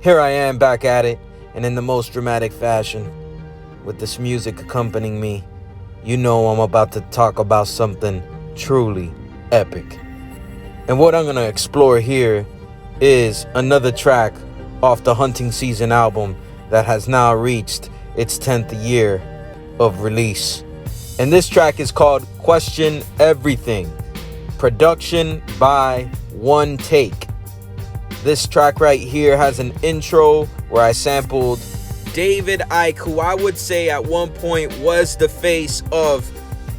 Here I am back at it, and in the most dramatic fashion, with this music accompanying me. You know I'm about to talk about something truly epic. And what I'm going to explore here is another track off the Hunting Season album that has now reached its 10th year of release. And this track is called Question Everything. Production by One Take. This track right here has an intro where I sampled David Icke, who I would say at one point was the face of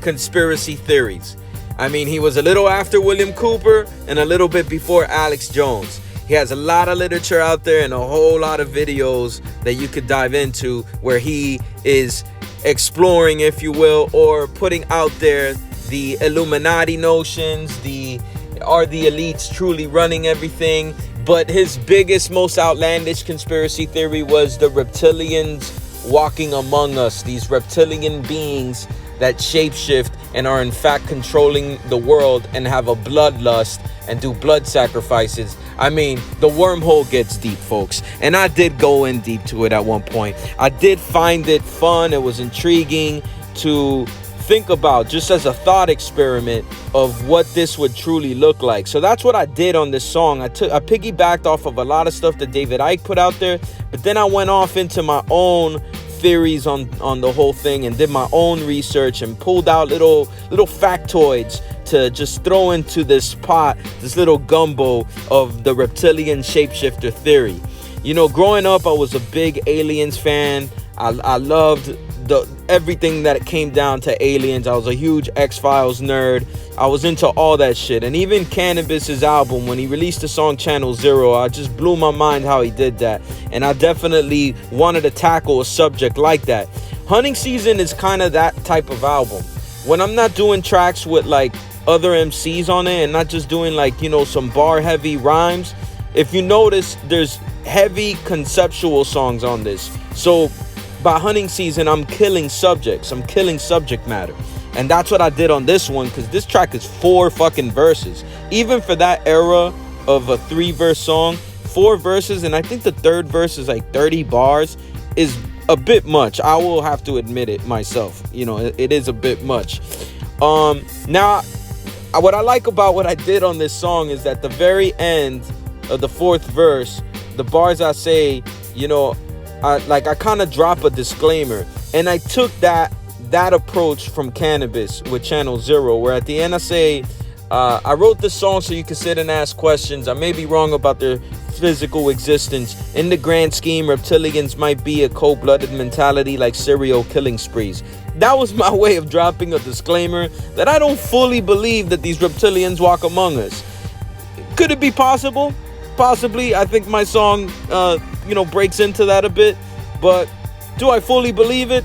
conspiracy theories. I mean, he was a little after William Cooper and a little bit before Alex Jones. He has a lot of literature out there and a whole lot of videos that you could dive into where he is exploring, if you will, or putting out there the Illuminati notions, are the elites truly running everything? But his biggest, most outlandish conspiracy theory was the reptilians walking among us, these reptilian beings that shapeshift and are in fact controlling the world and have a bloodlust and do blood sacrifices. I mean, the wormhole gets deep, folks. And I did go in deep to it at one point. I did find it fun. It was intriguing to think about, just as a thought experiment of what this would truly look like. So that's what I did on this song. I piggybacked off of a lot of stuff that David Icke put out there, but then I went off into my own theories on the whole thing and did my own research and pulled out little factoids to just throw into this pot, this little gumbo of the reptilian shapeshifter theory. You know, growing up, I was a big Aliens fan. I loved everything that came down to aliens. I was a huge X-Files nerd. I was into all that shit. And even Cannabis's album, when he released the song Channel Zero, I just blew my mind how he did that. And I definitely wanted to tackle a subject like that. Hunting Season is kind of that type of album. When I'm not doing tracks with like other MCs on it and not just doing like, you know, some bar heavy rhymes, if you notice, there's heavy conceptual songs on this. So by Hunting Season, I'm killing subjects. I'm killing subject matter. And that's what I did on this one, because this track is 4 fucking verses. Even for that era of a 3-verse song, 4 verses, and I think the 3rd verse is like 30 bars, is a bit much. I will have to admit it myself. You know, it is a bit much. Now, what I like about what I did on this song is that the very end of the 4th verse, the bars I say, you know, I kind of drop a disclaimer, and I took that approach from Cannabis with Channel Zero, where at the end I say, I wrote this song so you can sit and ask questions. I may be wrong about their physical existence. In the grand scheme, reptilians might be a cold-blooded mentality like serial killing sprees. That was my way of dropping a disclaimer that I don't fully believe that these reptilians walk among us. Could it be possible? Possibly. I think my song, breaks into that a bit. But do I fully believe it?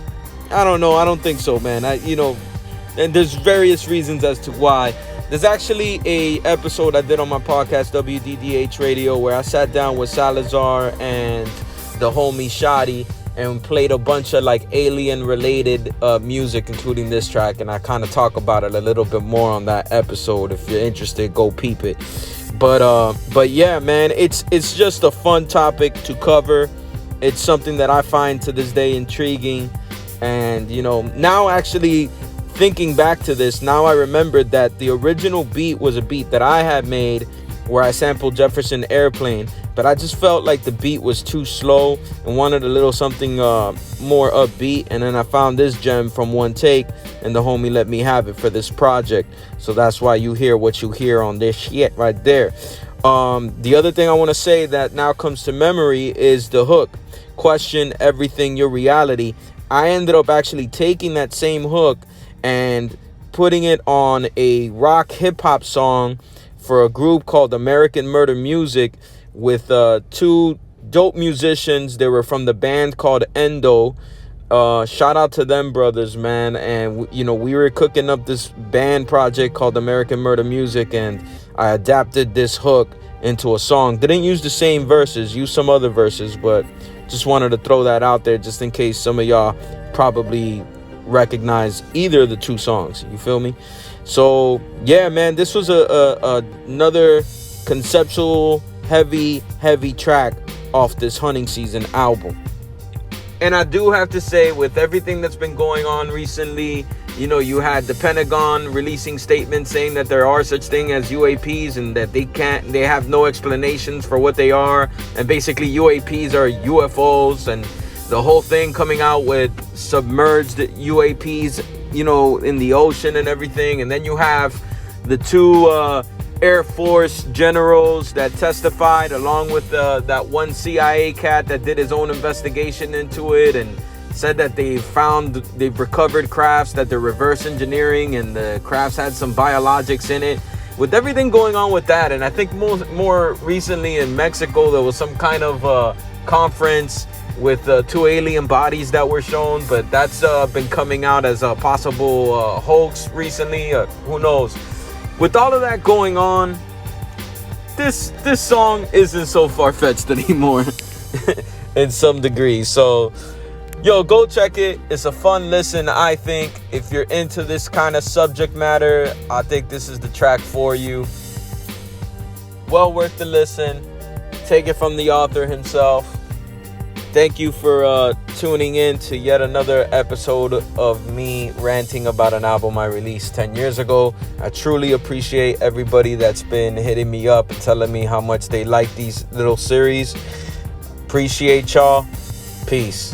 I don't know. I don't think so, man. And there's various reasons as to why. There's actually a episode I did on my podcast, WDDH Radio, where I sat down with Salazar and the homie Shadi and played a bunch of like alien related music, including this track. And I kind of talk about it a little bit more on that episode. If you're interested, go peep it. But yeah, man, it's just a fun topic to cover. It's something that I find to this day intriguing. And, you know, now actually thinking back to this, now I remembered that the original beat was a beat that I had made where I sampled Jefferson Airplane. But I just felt like the beat was too slow and wanted a little something more upbeat. And then I found this gem from One Take, and the homie let me have it for this project. So that's why you hear what you hear on this shit right there. The other thing I want to say that now comes to memory is the hook. Question everything, your reality. I ended up actually taking that same hook and putting it on a rock hip-hop song for a group called American Murder Music with 2 dope musicians. They were from the band called Endo. Shout out to them brothers, man. And we were cooking up this band project called American Murder Music, and I adapted this hook into a song. Didn't use the same verses, used some other verses, but just wanted to throw that out there just in case some of y'all probably recognize either of the 2 songs. You feel me? So yeah, man, this was another conceptual heavy track off this hunting season album. And I do have to say, with everything that's been going on recently, you know, you had the Pentagon releasing statements saying that there are such thing as UAPs and that they have no explanations for what they are. And basically UAPs are UFOs, and the whole thing coming out with submerged UAPs, you know, in the ocean and everything. And then you have the two Air Force generals that testified, along with that one CIA cat that did his own investigation into it and said that they've recovered crafts that they're reverse engineering, and the crafts had some biologics in it. With everything going on with that, and I think more recently in Mexico, there was some kind of conference with two alien bodies that were shown, but that's been coming out as a possible hoax recently. Who knows? With all of that going on, this song isn't so far-fetched anymore in some degree. So, yo, go check it. It's a fun listen, I think. If you're into this kind of subject matter, I think this is the track for you. Well worth the listen. Take it from the author himself. Thank you for tuning in to yet another episode of me ranting about an album I released 10 years ago. I truly appreciate everybody that's been hitting me up and telling me how much they like these little series. Appreciate y'all. Peace.